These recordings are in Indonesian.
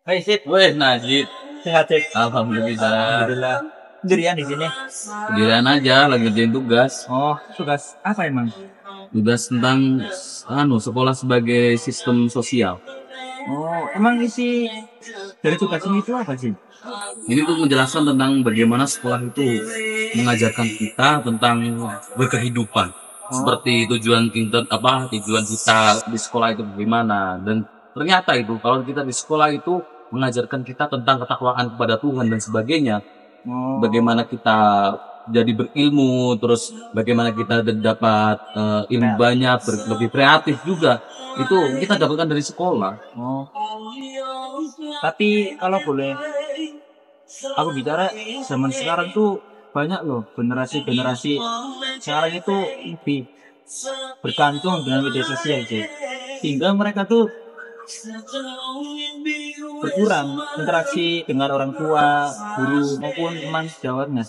Hai Sip, Weh, Najib. sehat Sip. Alhamdulillah. Alhamdulillah. Sendirian di sini. Sendirian aja, lagi ngerjain tugas. Oh, tugas apa emang? Tugas tentang sekolah sebagai sistem sosial. Oh, emang isi dari tugas ini itu apa sih? Ini tuh menjelaskan tentang bagaimana sekolah itu mengajarkan kita tentang berkehidupan. Seperti tujuan kita di sekolah itu bagaimana, dan ternyata itu kalau kita di sekolah itu mengajarkan kita tentang ketakwaan kepada Tuhan dan sebagainya. Oh, Bagaimana kita jadi berilmu, terus bagaimana kita dapat ilmu banyak, lebih kreatif juga. Itu kita dapatkan dari sekolah. oh. Tapi kalau boleh aku bicara, zaman sekarang tuh banyak loh generasi sekarang itu lebih bergantung dengan media sosial sih. Sehingga mereka tuh berkurang interaksi dengan orang tua, guru maupun teman sejawatnya.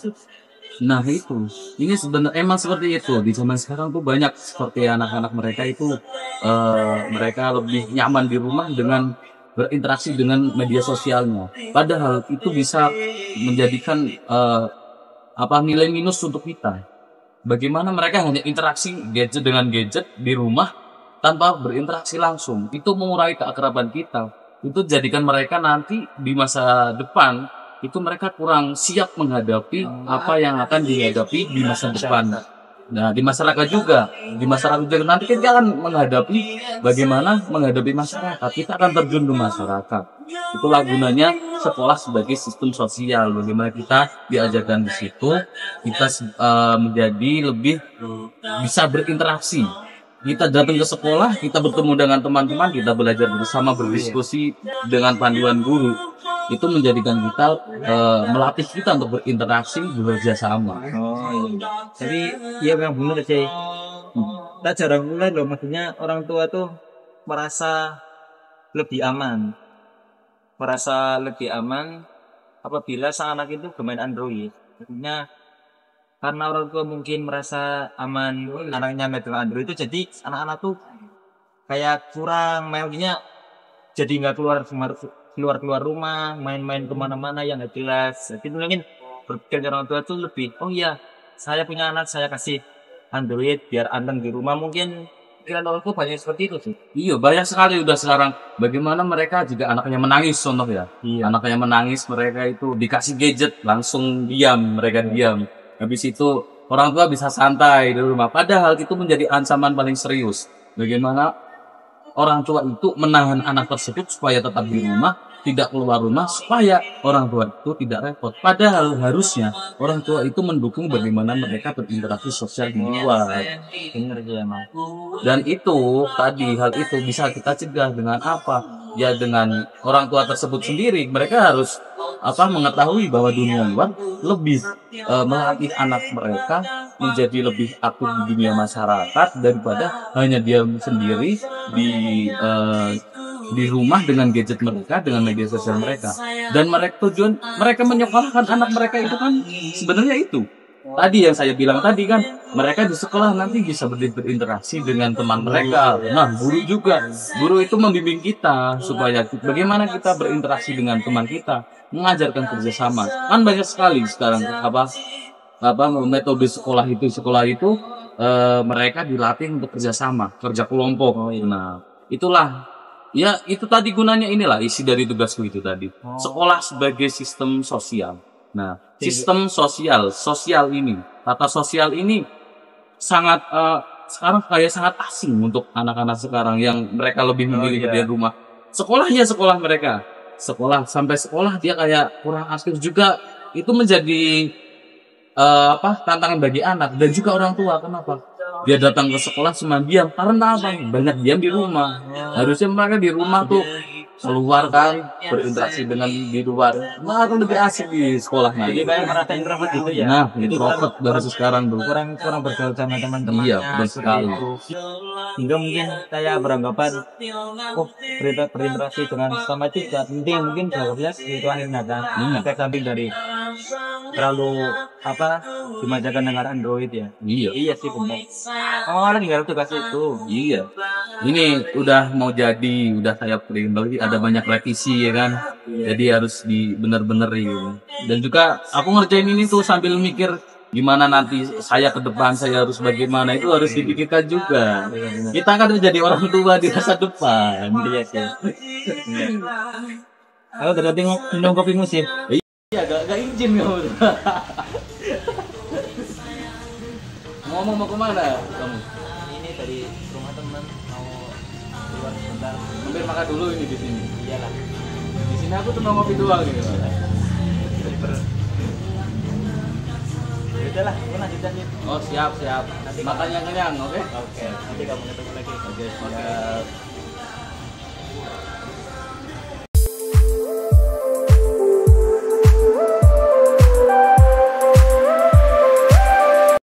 Nah itu, ini sebenarnya emang seperti itu. Di zaman sekarang tuh banyak seperti anak-anak mereka itu mereka lebih nyaman di rumah dengan berinteraksi dengan media sosialnya. Padahal itu bisa menjadikan nilai minus untuk kita. Bagaimana mereka hanya interaksi gadget dengan gadget di rumah tanpa berinteraksi langsung. Itu mengurangi keakraban kita. Itu jadikan mereka nanti di masa depan itu mereka kurang siap menghadapi apa yang akan dihadapi di masa depan. Nah, di masyarakat juga nanti kita akan menghadapi bagaimana menghadapi masyarakat. Kita akan terjun ke masyarakat. Itulah gunanya sekolah sebagai sistem sosial. Bagaimana kita diajarkan di situ, kita menjadi lebih bisa berinteraksi. Kita datang ke sekolah, kita bertemu dengan teman-teman, kita belajar bersama, berdiskusi dengan panduan guru. Itu menjadikan kita melatih kita untuk berinteraksi, bekerja sama. Oh iya. Tapi iya memang benar sih. Kita jarang mulai loh, maksudnya orang tua tuh merasa lebih aman, apabila sang anak itu bermain Android. Maksudnya karena orang tua mungkin merasa aman anaknya megang Android itu, jadi anak-anak tuh kayak kurang maksudnya jadi nggak keluar rumah, main-main kemana-mana yang nggak jelas. Jadi mungkin berpikir orang tua tuh lebih, oh iya saya punya anak, saya kasih Android biar anteng di rumah. Mungkin pikiran orang tua banyak seperti itu sih. Iya, banyak sekali udah sekarang. Bagaimana mereka jika anaknya menangis, contoh ya. Iya. Anaknya menangis, mereka itu dikasih gadget, langsung diam, mereka diam. Habis itu orang tua bisa santai di rumah. Padahal itu menjadi ancaman paling serius. Bagaimana orang tua itu menahan anak tersebut supaya tetap di rumah, tidak keluar rumah, supaya orang tua itu tidak repot. Padahal harusnya orang tua itu mendukung bagaimana mereka berinteraksi sosial di luar. Bener sih emang. Dan itu tadi, hal itu bisa kita cegah dengan apa? Ya dengan orang tua tersebut sendiri. Mereka harus mengetahui bahwa dunia luar lebih melatih anak mereka menjadi lebih aktif di dunia masyarakat daripada hanya diam sendiri di rumah dengan gadget mereka, dengan media sosial mereka. Dan mereka menyekolahkan anak mereka itu kan sebenarnya itu. Tadi yang saya bilang tadi kan, mereka di sekolah nanti bisa berinteraksi dengan teman mereka. Nah, guru itu membimbing kita supaya bagaimana kita berinteraksi dengan teman kita, mengajarkan kerjasama. Kan banyak sekali sekarang metode sekolah itu mereka dilatih untuk kerjasama, kerja kelompok. Nah, itulah. Ya, itu tadi gunanya, inilah isi dari tugasku itu tadi. Sekolah sebagai sistem sosial. Nah, sistem sosial ini, tata sosial ini sangat sekarang sangat asing untuk anak-anak sekarang yang mereka lebih memilih di rumah. Sekolah mereka. Sampai sekolah dia kayak kurang aktif juga. Itu menjadi tantangan bagi anak dan juga orang tua. Kenapa? Dia datang ke sekolah cuma diam. Karena apa? Banyak diam di rumah. Harusnya mereka di rumah tuh keluar kan, berinteraksi dengan di luar. Nah, itu lebih asik di sekolah. Nah, Jadi kayak merasa introvert gitu ya. Nah, introvert dari sekarang tuh. Kurang bergaul sama teman-temannya. Iya, betul sekali. Hingga mungkin saya beranggapan, berinteraksi dengan sama itu tidak penting, mungkin berarti itu akhirnya kan efek samping dari terlalu apa dimanjakan dengan Android ya. Iya. Iya sih benar. Orang tinggal tugas itu. Iya. Ini udah mau jadi, udah saya print lagi, ada banyak revisi ya kan. Jadi harus bener-benerin. Dan juga aku ngerjain ini tuh sambil mikir gimana nanti saya ke depan saya harus bagaimana, itu harus dipikirkan juga. Kita kan udah jadi orang tua di masa depan. Iya sih. Kalau tadi minum kopi musim. Iya, gak izin kamu. Ngomong mau kemana kamu? Ini dari rumah teman mau keluar sebentar. Hampir makan dulu ini di sini. Iyalah. Di sini aku cuma ngopi doang gitu. Udah lah, aku lanjut aja. Oh siap. Nanti Makan yang kenyang, oke? Oke, nanti kamu ketemu lagi. Oke, siap.